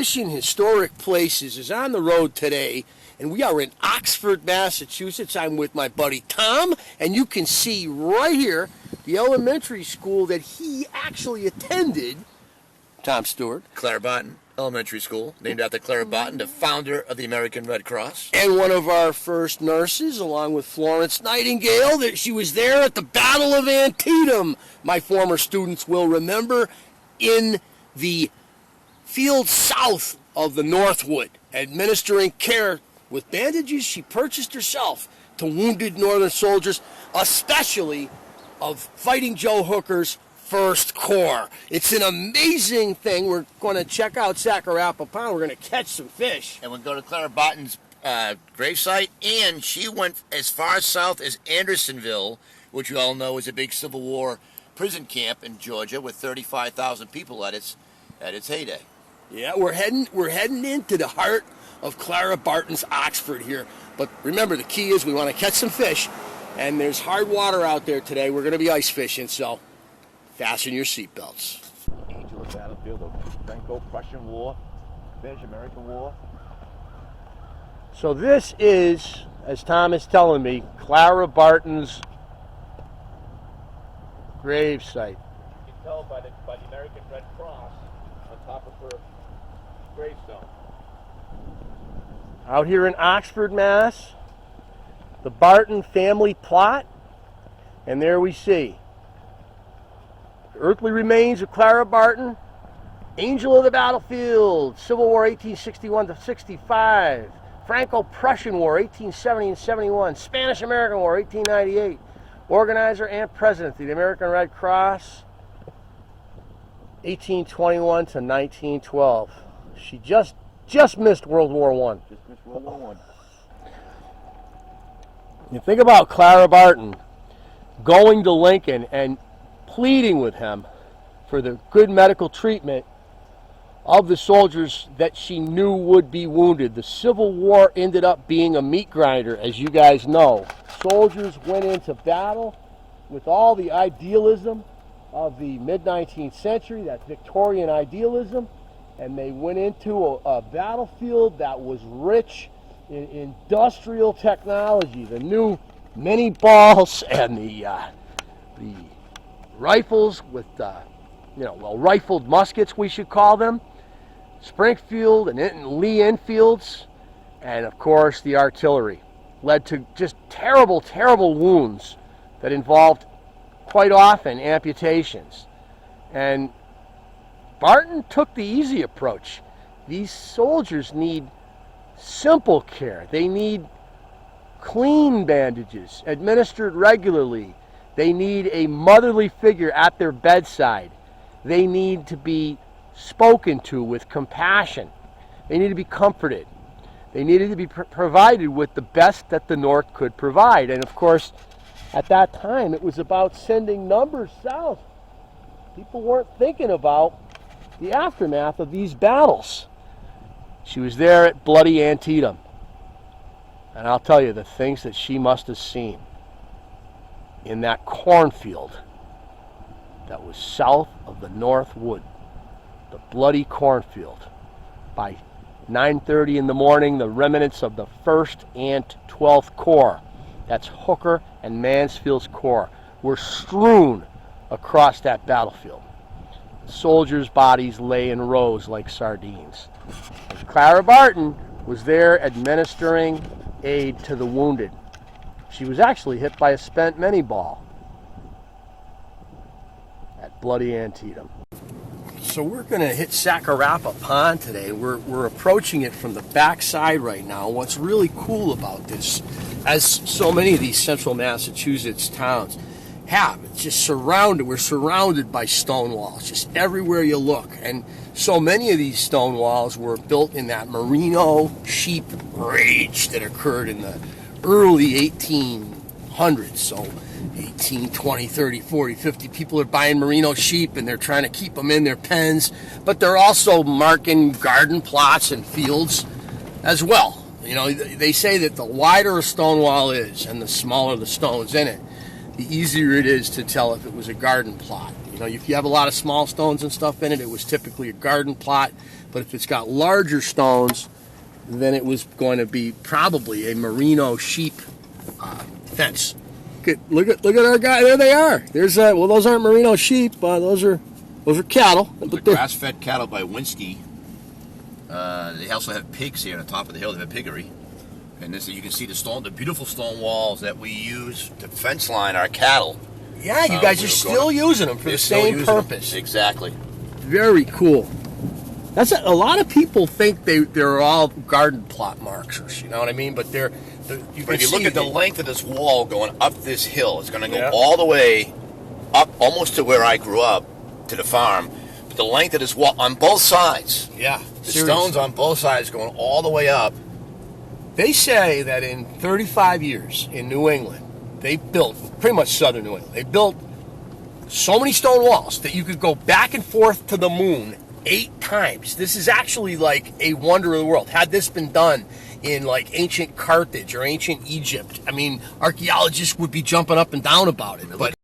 Mission Historic Places is on the road today, and we are in Oxford, Massachusetts. I'm with my buddy Tom, and you can see right here the elementary school that he actually attended. Tom Stewart. Clara Barton Elementary School, named after Clara Barton, the founder of the American Red Cross. And one of our first nurses, along with Florence Nightingale, that she was there at the Battle of Antietam. My former students will remember, in the field south of the Northwood, administering care with bandages she purchased herself to wounded Northern soldiers, especially of Fighting Joe Hooker's First Corps. It's an amazing thing. We're going to check out Sacarapa Pond. We're going to catch some fish. And we'll go to Clara Barton's gravesite, and she went as far south as Andersonville, which you all know is a big Civil War prison camp in Georgia with 35,000 people at its heyday. Yeah, we're heading into the heart of Clara Barton's Oxford here. But remember, the key is we want to catch some fish, and there's hard water out there today. We're going to be ice fishing, so fasten your seatbelts. Angel of battlefield of Franco-Prussian War, Spanish-American War. So this is, as Tom is telling me, Clara Barton's grave site. You can tell by the American Red Cross on top of her gravestone. Out here in Oxford, Mass, the Barton family plot, and there we see the earthly remains of Clara Barton, angel of the battlefield, Civil War 1861 to 65, Franco-Prussian War 1870 and 71, Spanish-American War 1898, organizer and president of the American Red Cross 1821 to 1912. She just missed World War I. Just missed World War I. You think about Clara Barton going to Lincoln and pleading with him for the good medical treatment of the soldiers that she knew would be wounded. The Civil War ended up being a meat grinder, as you guys know. Soldiers went into battle with all the idealism of the mid-19th century, that Victorian idealism, and they went into a battlefield that was rich in industrial technology. The new mini balls and the rifles with rifled muskets, we should call them, Springfield and Lee Enfields, and of course the artillery, led to just terrible, terrible wounds that involved quite often amputations. And Barton took the easy approach. These soldiers need simple care. They need clean bandages administered regularly. They need a motherly figure at their bedside. They need to be spoken to with compassion. They need to be comforted. They needed to be provided with the best that the North could provide. And of course, at that time, it was about sending numbers south. People weren't thinking about the aftermath of these battles. She was there at bloody Antietam. And I'll tell you, the things that she must have seen in that cornfield that was south of the Northwood, the bloody cornfield. By 9:30 in the morning, the remnants of the 1st and 12th Corps, that's Hooker and Mansfield's Corps, were strewn across that battlefield. Soldiers' bodies lay in rows like sardines. Clara Barton was there administering aid to the wounded. She was actually hit by a spent mini ball at bloody Antietam. So we're going to hit Sacarapa Pond today. We're approaching it from the backside right now. What's really cool about this, as so many of these central Massachusetts towns have, it's just we're surrounded by stone walls, just everywhere you look. And so many of these stone walls were built in that merino sheep rage that occurred in the early 1800s. So 18, 20, 30, 40, 50 people are buying merino sheep, and they're trying to keep them in their pens, but they're also marking garden plots and fields as well. You know, they say that the wider a stone wall is and the smaller the stones in it, the easier it is to tell if it was a garden plot. You know, if you have a lot of small stones and stuff in it, it was typically a garden plot. But if it's got larger stones, then it was going to be probably a merino sheep fence. Look at our guy. There they are. There's those aren't merino sheep. Those are cattle. But grass-fed cattle by Winsky. They also have pigs here on the top of the hill. They have a piggery. And this, you can see the beautiful stone walls that we use to fence line our cattle. Yeah, you guys are still using them for the same purpose. Exactly. Very cool. That's a lot of people think they're all garden plot markers. You know what I mean? But if you look at the length of this wall going up this hill, it's going to go all the way up, almost to where I grew up, to the farm. But the length of this wall on both sides. Yeah. The stones on both sides going all the way up. They say that in 35 years in New England, they built, pretty much southern New England, they built so many stone walls that you could go back and forth to the moon 8 times. This is actually like a wonder of the world. Had this been done in like ancient Carthage or ancient Egypt, I mean, archaeologists would be jumping up and down about it. But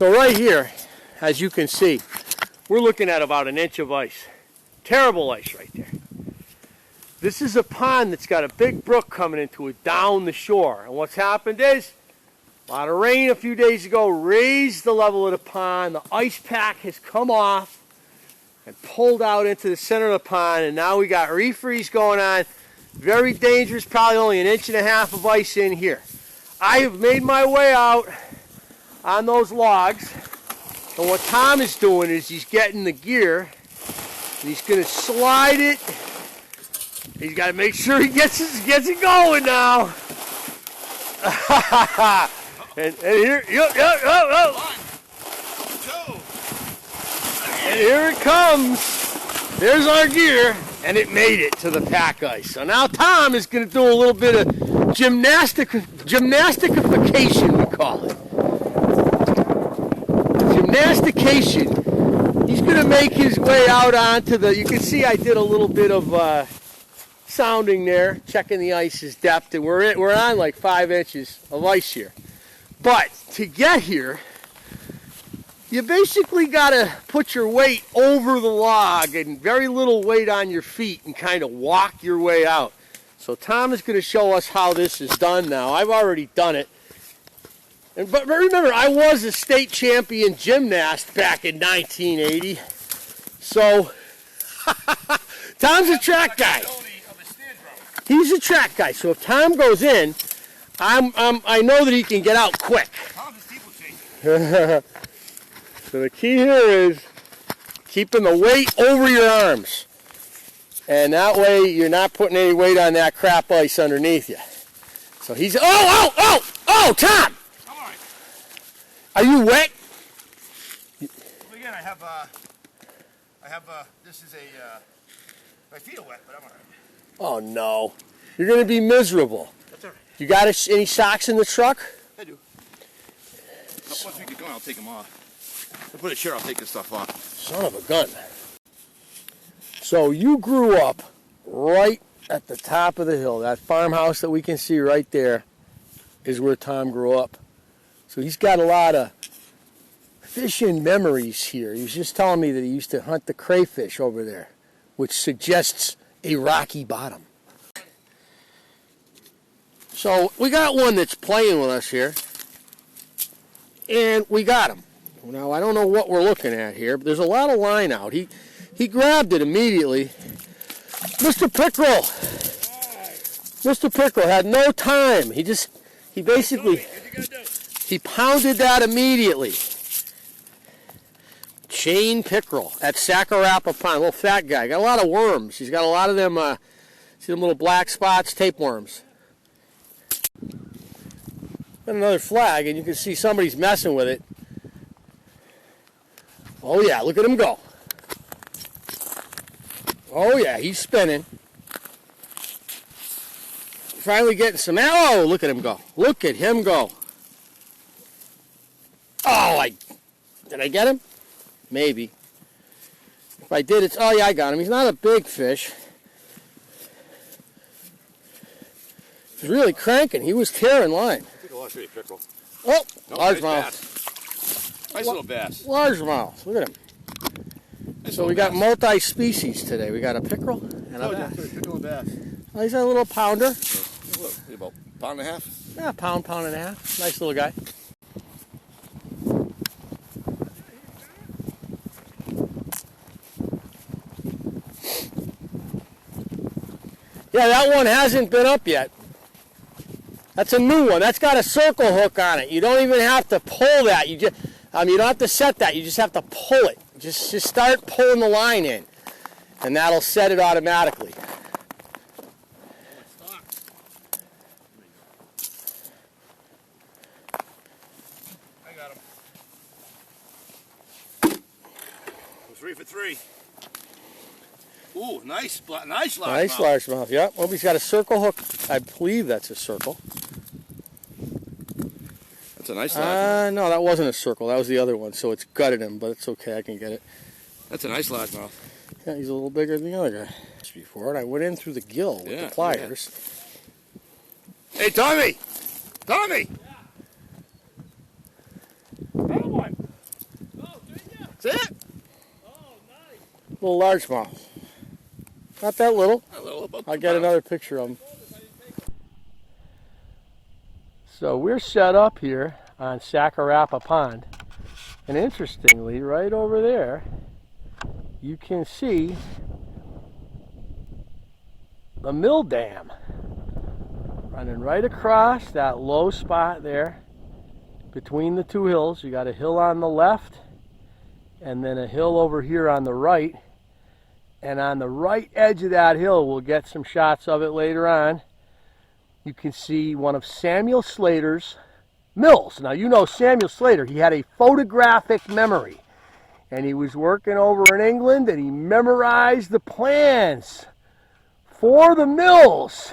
so right here, as you can see, we're looking at about an inch of ice. Terrible ice right there. This is a pond that's got a big brook coming into it down the shore. And what's happened is, a lot of rain a few days ago raised the level of the pond. The ice pack has come off and pulled out into the center of the pond. And now we got refreeze going on. Very dangerous, probably only an inch and a half of ice in here. I have made my way out on those logs. And what Tom is doing is he's getting the gear and he's going to slide it. He's got to make sure he gets it going now. and here, and here it comes. There's our gear, and it made it to the pack ice. So now Tom is going to do a little bit of gymnastification, we call it. Gymnastication. He's going to make his way out onto the, you can see I did a little bit of sounding there, checking the ice's depth, and we're on like 5 inches of ice here. But to get here, you basically got to put your weight over the log and very little weight on your feet and kind of walk your way out. So Tom is going to show us how this is done now. I've already done it. But remember, I was a state champion gymnast back in 1980. So, Tom's a track guy. He's a track guy. So if Tom goes in, I know that he can get out quick. So the key here is keeping the weight over your arms. And that way you're not putting any weight on that crap ice underneath you. So he's, oh, Tom! Are you wet? Again, this is my feet are wet, but I'm all right. Oh no, you're going to be miserable. That's all right. You got any socks in the truck? I do. Once we get going, I'll take them off. I'll put it here, I'll take this stuff off. Son of a gun. So you grew up right at the top of the hill. That farmhouse that we can see right there is where Tom grew up. So he's got a lot of fishing memories here. He was just telling me that he used to hunt the crayfish over there, which suggests a rocky bottom. So we got one that's playing with us here, and we got him. Now I don't know what we're looking at here, but there's a lot of line out. He grabbed it immediately. Mr. Pickerel. Mr. Pickerel had no time. He basically, he pounded that immediately. Shane Pickerel at Sacarapa Pond, little fat guy. Got a lot of worms. He's got a lot of them, see them little black spots, tapeworms. Got another flag, and you can see somebody's messing with it. Oh yeah, look at him go. Oh yeah, he's spinning. Finally getting some, oh, look at him go. Look at him go. Oh, did I get him? Maybe. If I did, oh yeah, I got him. He's not a big fish. He's really cranking. He was tearing line. I think I'll show you a pickerel. Oh, No, largemouth. Nice little bass. Largemouth. Look at him. Nice So we got multi-species today. We got a pickerel and a bass. Pickerel and bass. Oh, he's a little pounder. Look, about a pound and a half. Yeah, pound and a half. Nice little guy. Yeah, that one hasn't been up yet. That's a new one. That's got a circle hook on it. You don't even have to pull that. You don't have to set that. You just have to pull it. Just start pulling the line in, and that'll set it automatically. I got him. 3 for 3. Ooh, nice largemouth. Nice largemouth. Yeah. Well, he's got a circle hook. I believe that's a circle. That's a nice largemouth. No, that wasn't a circle. That was the other one. So it's gutted him, but it's okay. I can get it. That's a nice largemouth. Yeah, he's a little bigger than the other guy. Before it, I went in through the gill with the pliers. Yeah. Hey, Tommy! Tommy! That one. Oh, did ya? That's it? Oh, nice. Little largemouth. Not that little. A little about I'll 2 get pounds. another picture of him. So we're set up here on Sacarapa Pond. And interestingly, right over there, you can see the mill dam running right across that low spot there between the two hills. You got a hill on the left and then a hill over here on the right. And on the right edge of that hill, we'll get some shots of it later on. You can see one of Samuel Slater's mills. Now, you know Samuel Slater, he had a photographic memory. And he was working over in England and he memorized the plans for the mills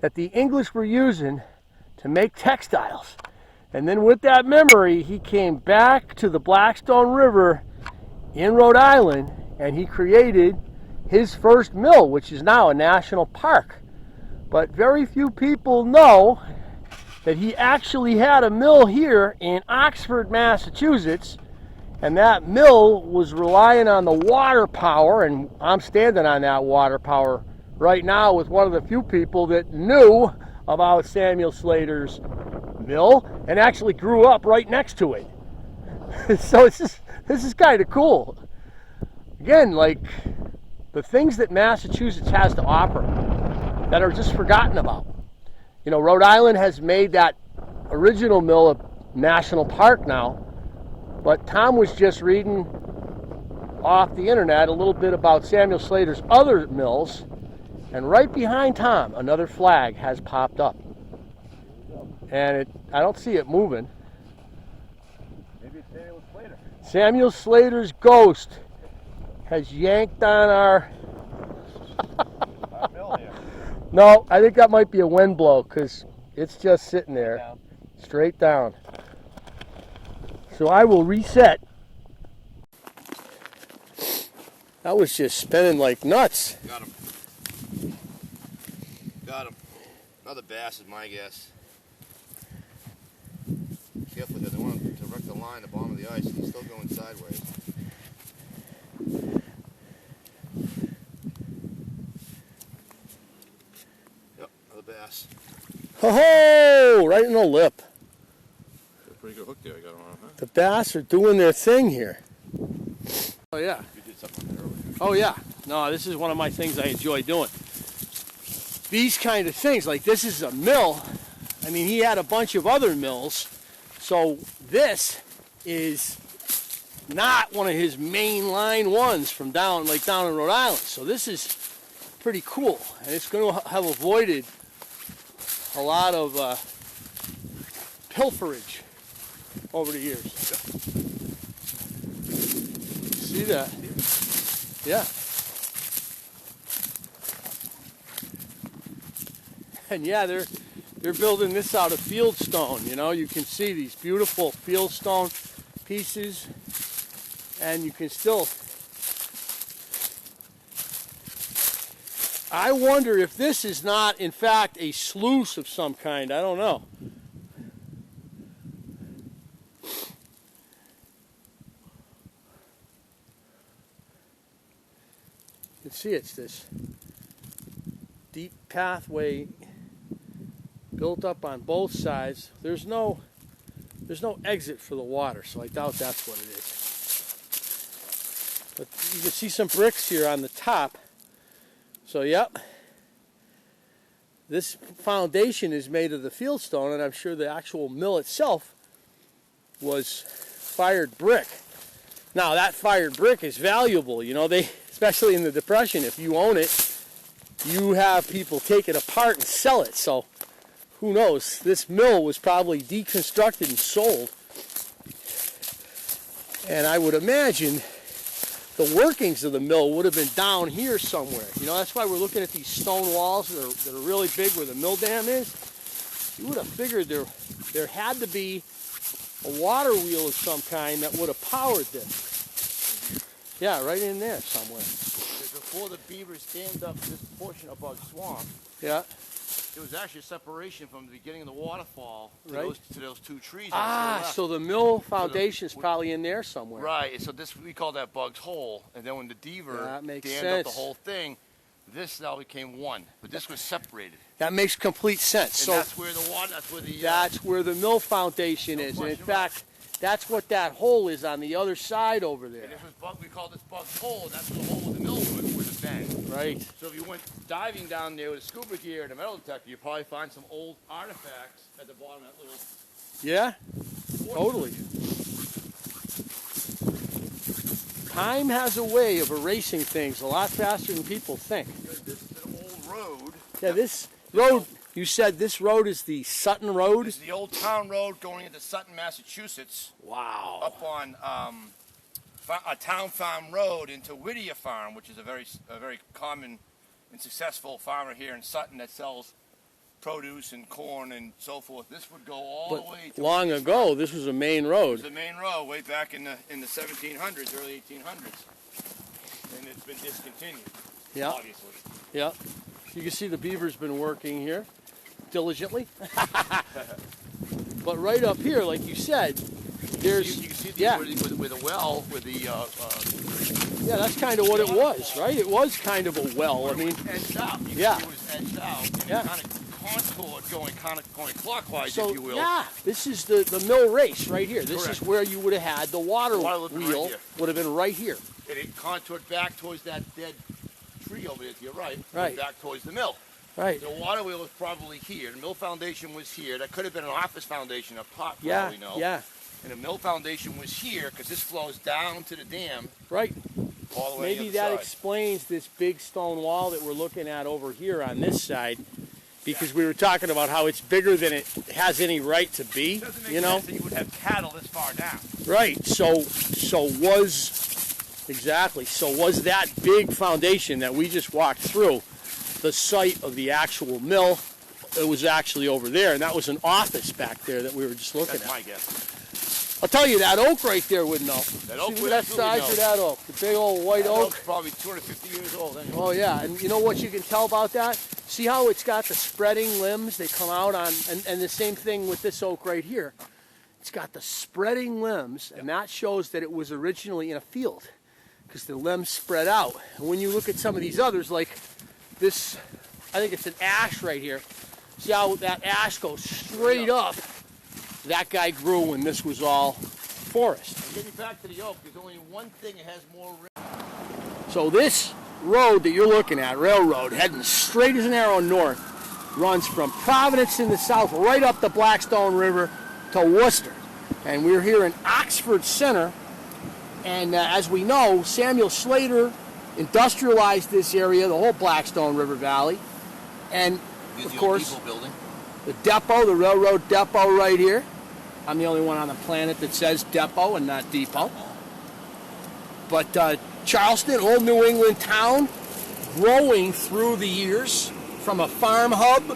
that the English were using to make textiles. And then with that memory, he came back to the Blackstone River in Rhode Island and he created his first mill, which is now a national park. But very few people know that he actually had a mill here in Oxford, Massachusetts, and that mill was relying on the water power, and I'm standing on that water power right now with one of the few people that knew about Samuel Slater's mill and actually grew up right next to it. So this is kind of cool. Again, like the things that Massachusetts has to offer that are just forgotten about. You know, Rhode Island has made that original mill a national park now, but Tom was just reading off the internet a little bit about Samuel Slater's other mills, and right behind Tom, another flag has popped up. And I don't see it moving. Maybe it's Samuel Slater. Samuel Slater's ghost has yanked on our... Mill here. No, I think that might be a wind blow because it's just sitting there, Down. straight down. So I will reset. That was just spinning like nuts. Got him. Got him. Another bass is my guess. Careful because they want to wreck the line at the bottom of the ice. He's still going sideways. Yep, another bass. Ho-ho! Right in the lip. Got a pretty good hook there. I got him on, huh? The bass are doing their thing here. Oh yeah. You did something there earlier. Oh yeah. No, this is one of my things I enjoy doing. These kind of things, like this is a mill. I mean, he had a bunch of other mills. So this is not one of his main line ones from down in Rhode Island. So this is pretty cool. And it's going to have avoided a lot of pilferage over the years. See that? Yeah. And yeah, they're building this out of fieldstone. You know, you can see these beautiful fieldstone pieces, and you can still. I wonder if this is not, in fact, a sluice of some kind. I don't know. You can see it's this deep pathway built up on both sides. There's no exit for the water, so I doubt that's what it is. But you can see some bricks here on the top. So, yep. This foundation is made of the fieldstone, and I'm sure the actual mill itself was fired brick. Now, that fired brick is valuable. You know, especially in the Depression, if you own it, you have people take it apart and sell it. So, who knows? This mill was probably deconstructed and sold. And I would imagine the workings of the mill would have been down here somewhere. You know, that's why we're looking at these stone walls that are really big where the mill dam is. You would have figured there had to be a water wheel of some kind that would have powered this. Yeah, right in there somewhere. Before the beavers dammed up this portion of Bug Swamp, Yeah. there was actually a separation from the beginning of the waterfall to, Right. those two trees. So the mill foundation is probably in there somewhere. Right, so this we call that Bug's Hole, and then when the Deaver That makes dammed up the sense. whole thing, this now became one, but this was separated. That makes complete sense. And So that's where the water, that's where the that's where the mill foundation is. And in fact, that's what that hole is on the other side over and there. this was Bug. We called this Bug's Hole. And that's where the hole of the mill would have been. Right. So if you went diving down there with a scuba gear and a metal detector, you'd probably find some old artifacts at the bottom of that little. Yeah, totally. Time has a way of erasing things a lot faster than people think. This is an old road. Yeah, this road, you said this road is the Sutton Road? This is the old town road going into Sutton, Massachusetts. Wow. Up on a town farm road into Whittier Farm, which is a very common and successful farmer here in Sutton that sells produce and corn and so forth. This would go all the way But to long Whittier ago, Farm. this was a main It road. was the main road way back in the 1700s, early 1800s, and it's been discontinued. Yeah. Obviously. Yeah. You can see the beaver's been working here diligently. But right up here, like you said, there's You can see yeah. with the well, with the Yeah, that's kind of what it was, right? It was kind of a well. I mean, edged out. You can yeah. see it was edged out. And Yeah. kind of contoured, going clockwise, so if you will. yeah, this is the mill race right here. This Correct. is where you would have had the water Water would have been right wheel here. would have been right here. And it contoured back towards that dead tree over there to your right. Right. Back towards the mill. Right. The water wheel was probably here. The mill foundation was here. That could have been an office foundation up top, for all Yeah. we know. Yeah. And the mill foundation was here because this flows down to the dam Right. all the way Maybe to the that other side. explains this big stone wall that we're looking at over here on this side, because we were talking about how it's bigger than it has any right to be. Doesn't make You know. sense that you would have cattle this far down. Right. So was that big foundation that we just walked through the site of the actual mill? It was actually over there, and that was an office back there that we were just looking That's at. my guess. I'll tell you, that oak right there would know. That oak See would that absolutely size know. of that oak, the big old white That oak. oak's probably 250 years old anyway. Oh yeah, and you know what you can tell about that? See how it's got the spreading limbs? They come out on, and the same thing with this oak right here. It's got the spreading limbs, and that shows that it was originally in a field, because the limbs spread out. And when you look at some of these others, like this, I think it's an ash right here. See how that ash goes straight up? That guy grew when this was all forest. And getting back to the oak, there's only one thing that has more. So this road that you're looking at, railroad, heading straight as an arrow north, runs from Providence in the south right up the Blackstone River to Worcester. And we're here in Oxford Center. And as we know, Samuel Slater industrialized this area, the whole Blackstone River Valley. And Here's of the course, old depot building. the depot, the railroad depot right here. I'm the only one on the planet that says depot and not depot. But Charleston, old New England town, growing through the years from a farm hub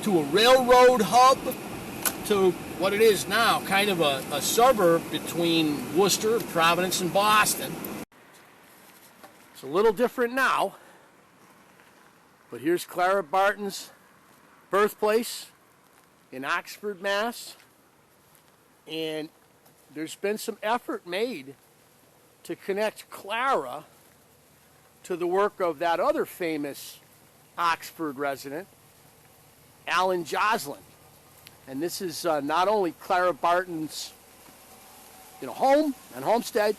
to a railroad hub to what it is now, kind of a suburb between Worcester, Providence, and Boston. It's a little different now, But here's Clara Barton's birthplace in Oxford, Mass. And there's been some effort made to connect Clara to the work of that other famous Oxford resident, Alan Joslin. And this is not only Clara Barton's home and homestead,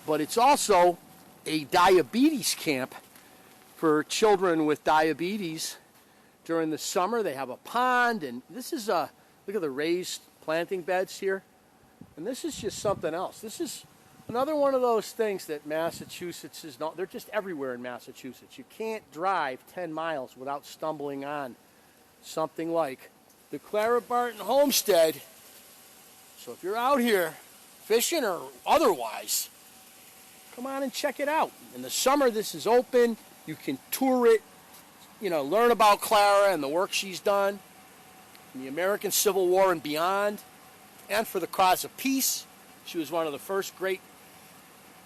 but it's also a diabetes camp for children with diabetes. During the summer, they have a pond, and this is look at the raised planting beds here. And this is just something else. This is another one of those things that Massachusetts is not, they're just everywhere in Massachusetts. You can't drive 10 miles without stumbling on something like the Clara Barton Homestead. So if you're out here fishing or otherwise, come on and check it out. In the summer, this is open. You can tour it, learn about Clara and the work she's done in the American Civil War and beyond, and for the cause of peace. She was one of the first great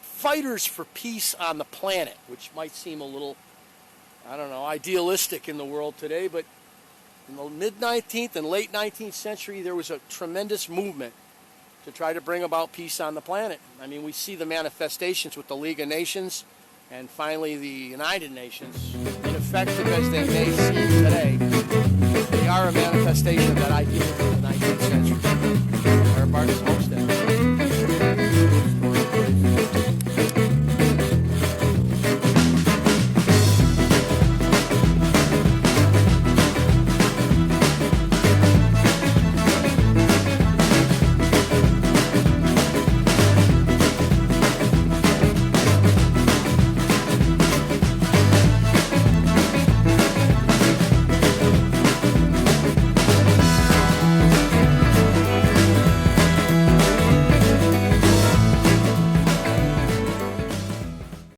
fighters for peace on the planet, which might seem a little, idealistic in the world today, but in the mid-19th and late 19th century, there was a tremendous movement to try to bring about peace on the planet. I mean, we see the manifestations with the League of Nations and finally the United Nations. Ineffective as they may seem today, they are a manifestation of that idea from the 19th century. Clara Barton's Homestead.